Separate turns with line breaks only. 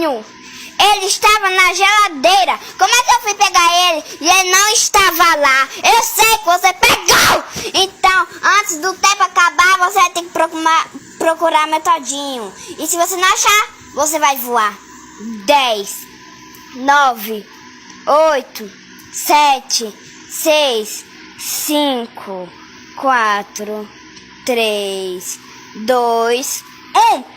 metodinho. Ele estava na geladeira. Como é que eu fui pegar ele e ele não estava lá? Eu sei que você pegou. Então, antes do tempo acabar, você vai ter que procurar metodinho. E se você não achar, você vai voar. 10, 9, 8, 7, 6, 5, 4, 3, 2, 1.